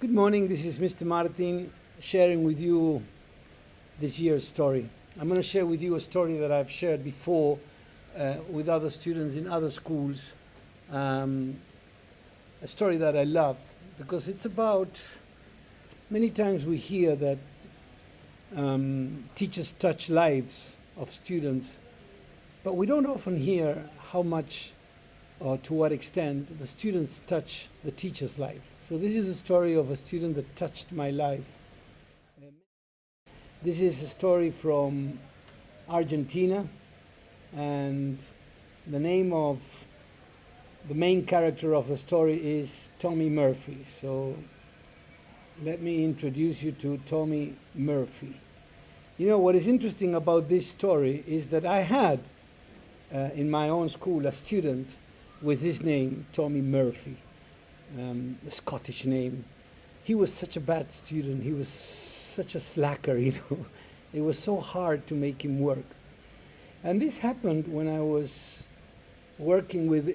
Good morning, this is Mr. Martin sharing with you this year's story. I'm going to share with you a story that I've shared before with other students in other schools. A story that I love because it's about, many times we hear that teachers touch lives of students, but we don't often hear how much or to what extent the students touch the teacher's life. So this is a story of a student that touched my life. This is a story from Argentina, and the name of the main character of the story is Tommy Murphy. So let me introduce you to Tommy Murphy. You know, what is interesting about this story is that I had in my own school a student with this name, Tommy Murphy, a Scottish name. He was such a bad student. He was such a slacker, you know. It was so hard to make him work. And this happened when I was working with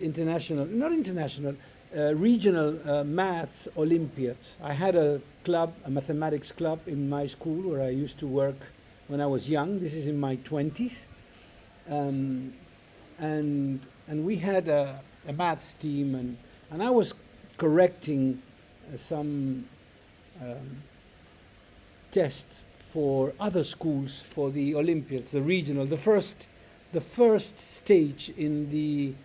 regional maths Olympiads. I had a club, a mathematics club in my school where I used to work when I was young. This is in my 20s. And we had a maths team, and I was correcting some tests for other schools for the Olympiads, the regional, the first stage in the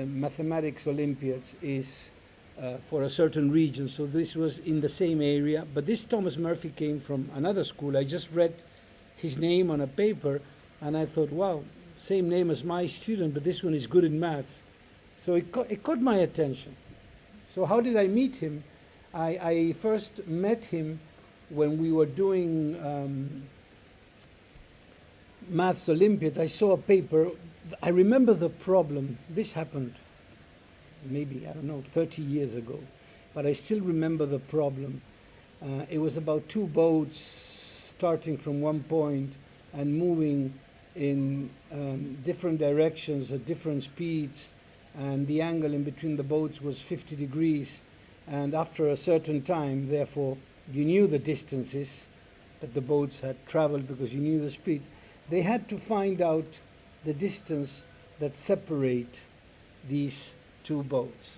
mathematics Olympiads is for a certain region. So this was in the same area, but this Thomas Murphy came from another school. I just read his name on a paper, and I thought, wow, same name as my student, but this one is good in maths. So it caught my attention. So how did I meet him? I first met him when we were doing Maths Olympiad. I saw a paper. I remember the problem. This happened maybe, 30 years ago. But I still remember the problem. It was about two boats starting from one point and moving in different directions at different speeds, and the angle in between the boats was 50 degrees, and after a certain time, therefore, you knew the distances that the boats had traveled because you knew the speed. They had to find out the distance that separate these two boats.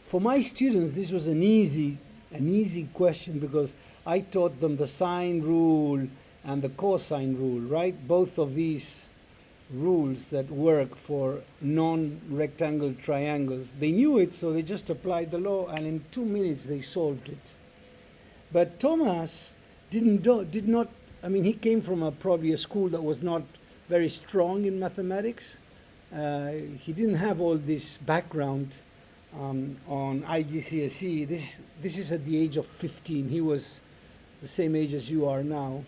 For my students, this was an easy question because I taught them the sine rule and the cosine rule, right? Both of these rules that work for non-rectangle triangles. They knew it, so they just applied the law, and in 2 minutes they solved it. But Thomas did not, he came from probably a school that was not very strong in mathematics. He didn't have all this background on IGCSE. This is at the age of 15. He was the same age as you are now.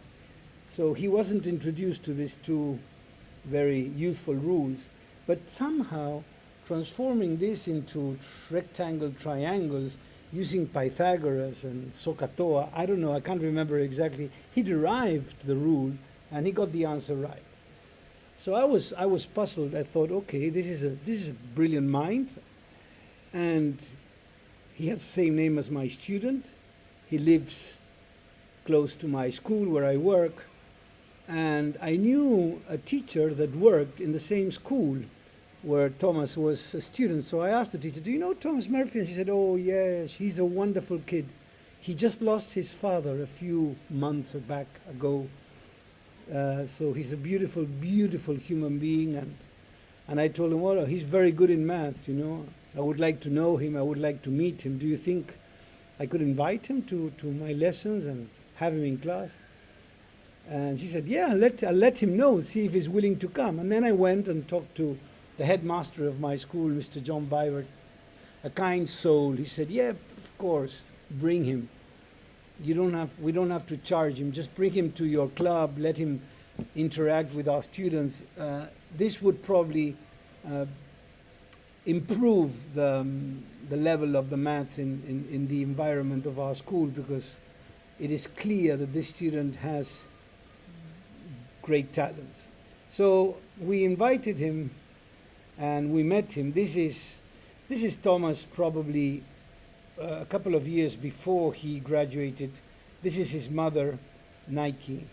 So he wasn't introduced to these two very useful rules, but somehow transforming this into rectangle triangles using Pythagoras and SOHCAHTOA, I don't know, I can't remember exactly, he derived the rule and he got the answer right. So I was puzzled. I thought, okay, this is a brilliant mind, and he has the same name as my student. He lives close to my school where I work. And I knew a teacher that worked in the same school where Thomas was a student. So I asked the teacher, do you know Thomas Murphy? And she said, oh, yes, he's a wonderful kid. He just lost his father a few months back ago. So he's a beautiful, beautiful human being. And I told him, well, he's very good in maths, you know. I would like to know him. I would like to meet him. Do you think I could invite him to my lessons and have him in class? And she said, yeah, I'll let him know, see if he's willing to come. And then I went and talked to the headmaster of my school, Mr. John Bivert, a kind soul. He said, yeah, of course, bring him. We don't have to charge him. Just bring him to your club, let him interact with our students. This would probably improve the level of the maths in the environment of our school, because it is clear that this student has great talent. So we invited him and we met him. This is Thomas, probably a couple of years before he graduated. This is his mother, Nike.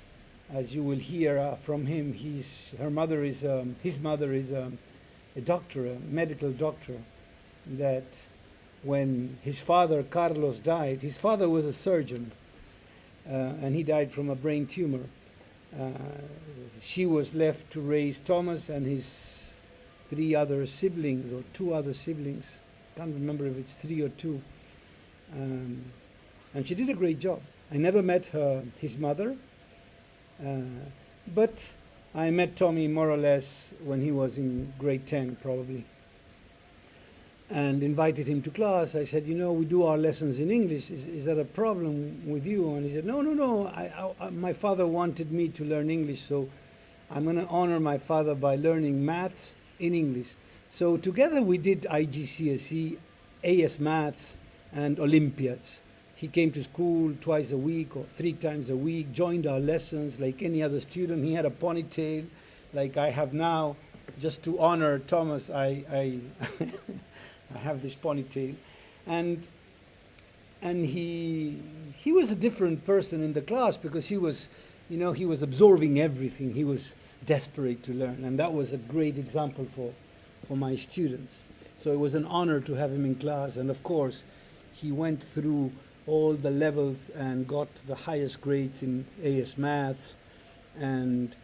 As you will hear from him, his mother is a doctor, a medical doctor. That when his father Carlos died, his father was a surgeon, and he died from a brain tumor. She was left to raise Thomas and his three other siblings, or two other siblings. Can't remember if it's three or two. And she did a great job. I never met his mother, but I met Tommy more or less when he was in grade 10 probably, and invited him to class. I said, we do our lessons in English. Is that a problem with you? And he said, no. My father wanted me to learn English, so I'm going to honor my father by learning maths in English. So together we did IGCSE, AS Maths, and Olympiads. He came to school twice a week or 3 times a week, joined our lessons like any other student. He had a ponytail like I have now. Just to honor Thomas, I I have this ponytail. And he was a different person in the class because he was absorbing everything. He was desperate to learn, and that was a great example for my students. So it was an honor to have him in class, and of course he went through all the levels and got the highest grades in AS Maths and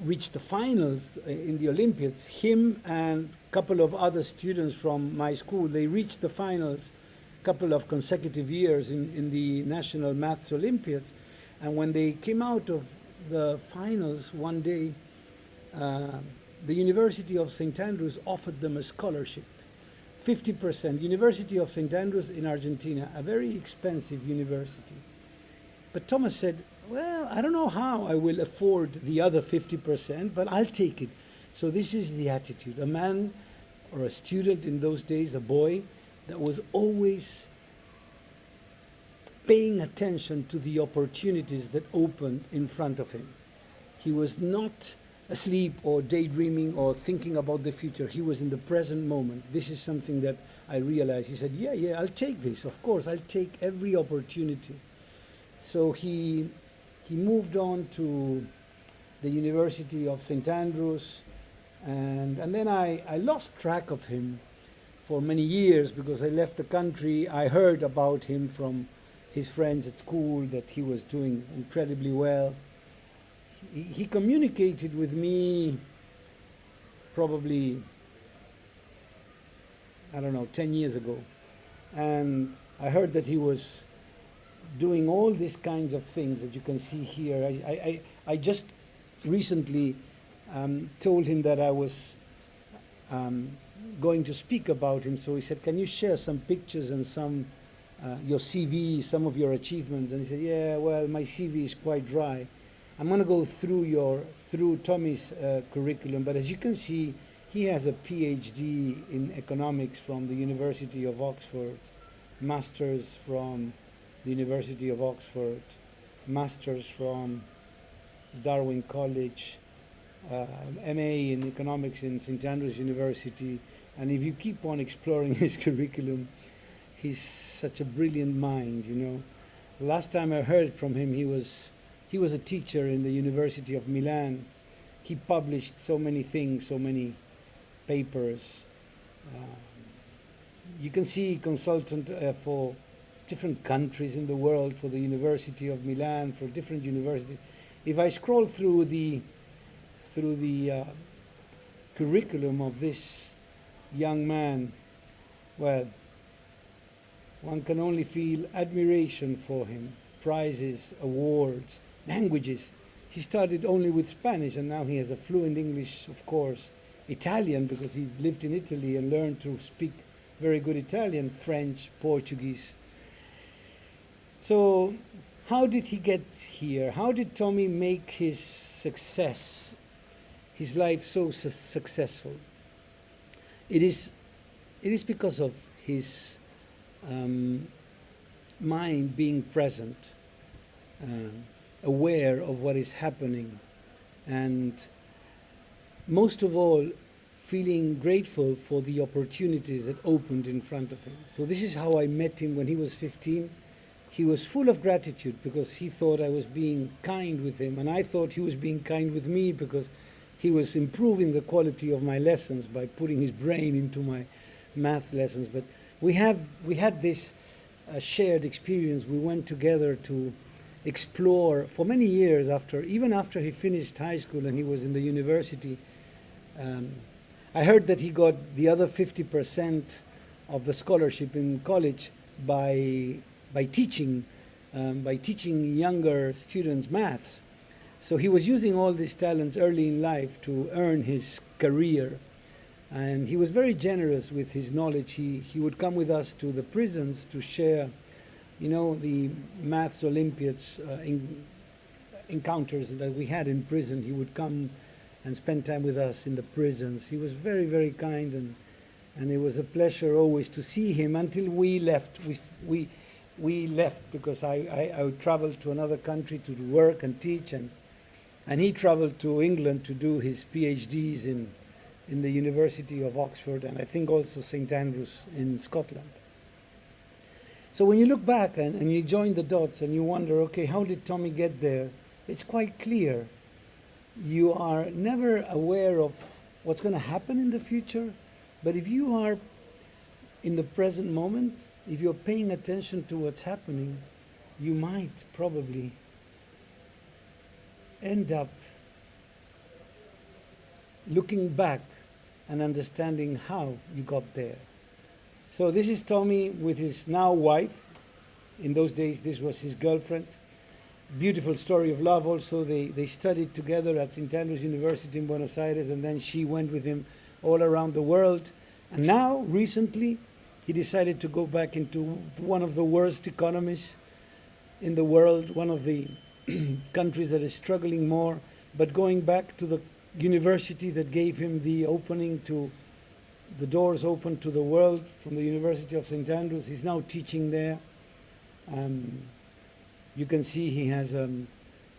reached the finals in the Olympiads. Him and a couple of other students from my school, they reached the finals a couple of consecutive years in the National Maths Olympiads. And when they came out of the finals one day, the University of St. Andrews offered them a scholarship, 50%. University of St. Andrews in Argentina, a very expensive university. But Thomas said, well, I don't know how I will afford the other 50%, but I'll take it. So this is the attitude. A man or a student in those days, a boy, that was always paying attention to the opportunities that opened in front of him. He was not asleep or daydreaming or thinking about the future. He was in the present moment. This is something that I realized. He said, yeah, I'll take this. Of course, I'll take every opportunity. So he moved on to the University of St. Andrews, and then I lost track of him for many years because I left the country. I heard about him from his friends at school that he was doing incredibly well. He communicated with me probably, 10 years ago. And I heard that he was doing all these kinds of things that you can see here. I just recently told him that I was going to speak about him. So he said, can you share some pictures and some your CV, some of your achievements? And he said, yeah, well, my CV is quite dry. I'm going to go through Tommy's curriculum, but as you can see, he has a PhD in economics from the University of Oxford, masters from the University of Oxford, masters from Darwin College, MA in economics in St. Andrews University, and if you keep on exploring his curriculum, he's such a brilliant mind, The last time I heard from him, he was a teacher in the University of Milan. He published so many things, so many papers. You can see consultant for different countries in the world, for the University of Milan, for different universities. If I scroll through the curriculum of this young man, well, one can only feel admiration for him. Prizes, awards, languages. He started only with Spanish, and now he has a fluent English, of course, Italian, because he lived in Italy and learned to speak very good Italian, French, Portuguese. So how did he get here? How did Tommy make his success, his life so successful? It is because of his mind being present, aware of what is happening, and most of all, feeling grateful for the opportunities that opened in front of him. So this is how I met him when he was 15. He was full of gratitude because he thought I was being kind with him, and I thought he was being kind with me because he was improving the quality of my lessons by putting his brain into my math lessons. But we had this shared experience. We went together to explore for many years even after he finished high school and he was in the university. I heard that he got the other 50% of the scholarship in college by teaching younger students maths. So he was using all these talents early in life to earn his career. And he was very generous with his knowledge. He would come with us to the prisons to share, the maths Olympiads encounters that we had in prison. He would come and spend time with us in the prisons. He was very, very kind, and it was a pleasure always to see him until we left. We left because I traveled to another country to work and teach, and he traveled to England to do his PhDs in the University of Oxford, and I think also St. Andrews in Scotland. So when you look back and you join the dots and you wonder, okay, how did Tommy get there? It's quite clear. You are never aware of what's going to happen in the future, but if you are in the present moment, if you're paying attention to what's happening, you might probably end up looking back and understanding how you got there. So this is Tommy with his now wife. In those days, this was his girlfriend. Beautiful story of love also. They studied together at St. Andrews University in Buenos Aires, and then she went with him all around the world. And now, recently, he decided to go back into one of the worst economies in the world, one of the countries that is struggling more, but going back to the university that gave him the doors open to the world from the University of St. Andrews. He's now teaching there. You can see he has a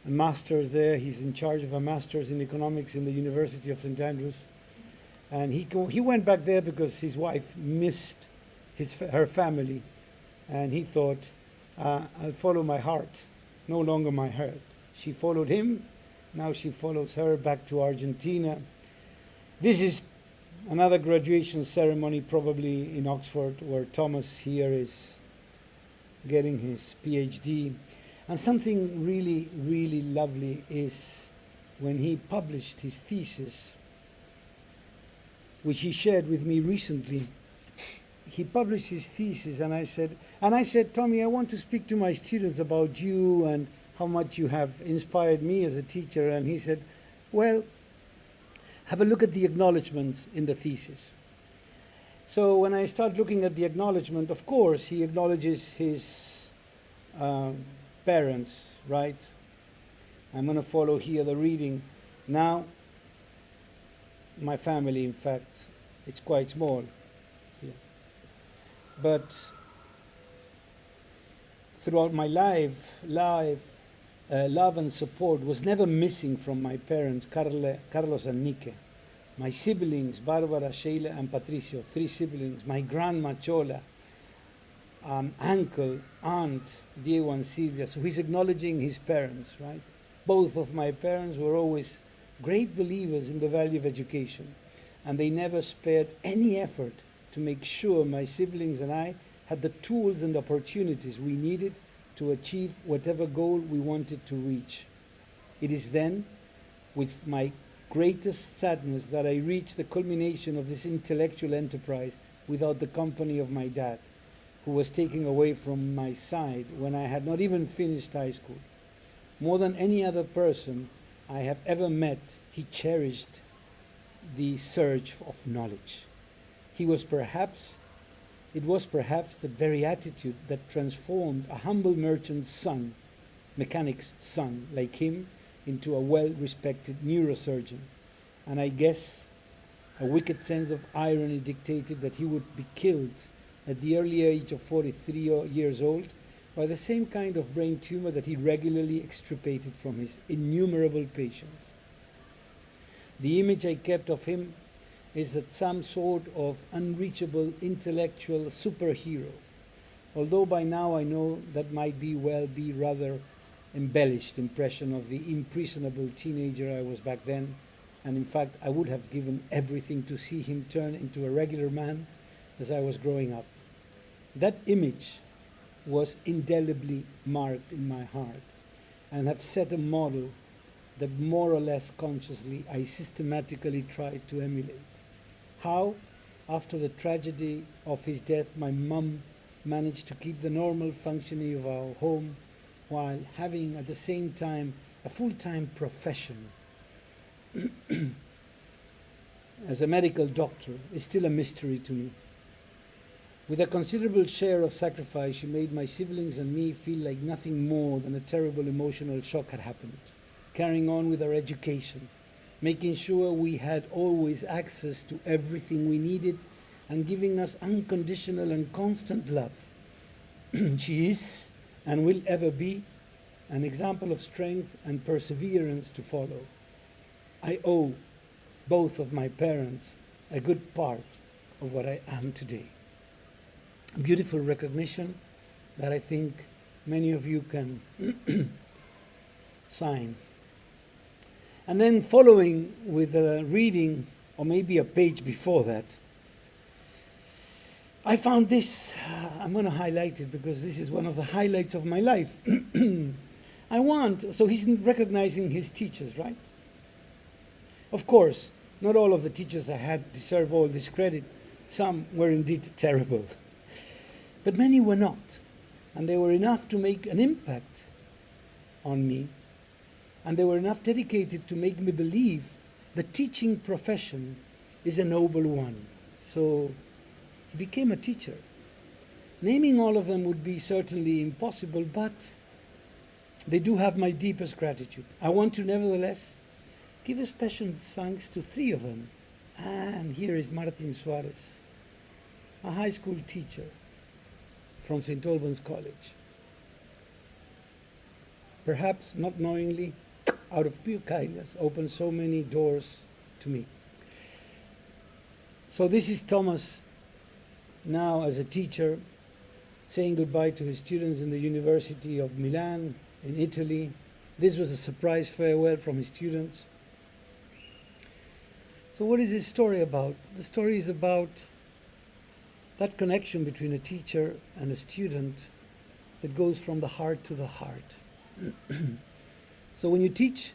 master's there. He's in charge of a master's in economics in the University of St. Andrews. And he went back there because his wife missed her family. And he thought, I'll follow my heart, no longer my heart. She followed him. Now she follows her back to Argentina. This is another graduation ceremony, probably in Oxford, where Thomas here is getting his PhD. And something really, really lovely is when he published his thesis, which he shared with me recently. He published his thesis, and I said, Tommy, I want to speak to my students about you and how much you have inspired me as a teacher. And he said, well, have a look at the acknowledgements in the thesis. So when I start looking at the acknowledgement, of course, he acknowledges his parents, right? I'm going to follow here the reading. Now, my family, in fact, it's quite small here. But throughout my life, love and support was never missing from my parents, Carlos and Nike. My siblings, Barbara, Sheila, and Patricio, 3 siblings. My grandma, Chola. Uncle, aunt, Diego and Silvia. So he's acknowledging his parents, right? Both of my parents were always great believers in the value of education. And they never spared any effort to make sure my siblings and I had the tools and opportunities we needed to achieve whatever goal we wanted to reach. It is then, with my greatest sadness, that I reached the culmination of this intellectual enterprise without the company of my dad, who was taken away from my side when I had not even finished high school. More than any other person I have ever met, he cherished the search of knowledge. It was perhaps that very attitude that transformed a humble merchant's son, mechanic's son, like him, into a well-respected neurosurgeon. And I guess a wicked sense of irony dictated that he would be killed at the early age of 43 years old by the same kind of brain tumor that he regularly extirpated from his innumerable patients. The image I kept of him is that some sort of unreachable intellectual superhero. Although by now I know that might be rather embellished impression of the impressionable teenager I was back then, and in fact I would have given everything to see him turn into a regular man as I was growing up. That image was indelibly marked in my heart and have set a model that more or less consciously I systematically tried to emulate. How, after the tragedy of his death, my mum managed to keep the normal functioning of our home while having at the same time a full-time profession as a medical doctor is still a mystery to me. With a considerable share of sacrifice, she made my siblings and me feel like nothing more than a terrible emotional shock had happened, carrying on with our education, making sure we had always access to everything we needed, and giving us unconditional and constant love. She is and will ever be an example of strength and perseverance to follow. I owe both of my parents a good part of what I am today. A beautiful recognition that I think many of you can sign. And then following with a reading, or maybe a page before that, I found this. I'm going to highlight it because this is one of the highlights of my life. So he's recognizing his teachers, right? Of course, not all of the teachers I had deserve all this credit. Some were indeed terrible. But many were not. And they were enough to make an impact on me. And they were enough dedicated to make me believe the teaching profession is a noble one. So he became a teacher. Naming all of them would be certainly impossible, but they do have my deepest gratitude. I want to nevertheless give a special thanks to 3 of them. And here is Martin Suarez, a high school teacher from St. Albans College. Perhaps not knowingly, out of pure kindness, opened so many doors to me. So this is Thomas, now as a teacher, saying goodbye to his students in the University of Milan in Italy. This was a surprise farewell from his students. So what is this story about? The story is about that connection between a teacher and a student that goes from the heart to the heart. So when you teach,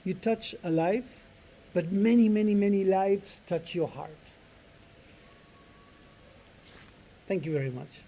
you touch a life, but many, many, many lives touch your heart. Thank you very much.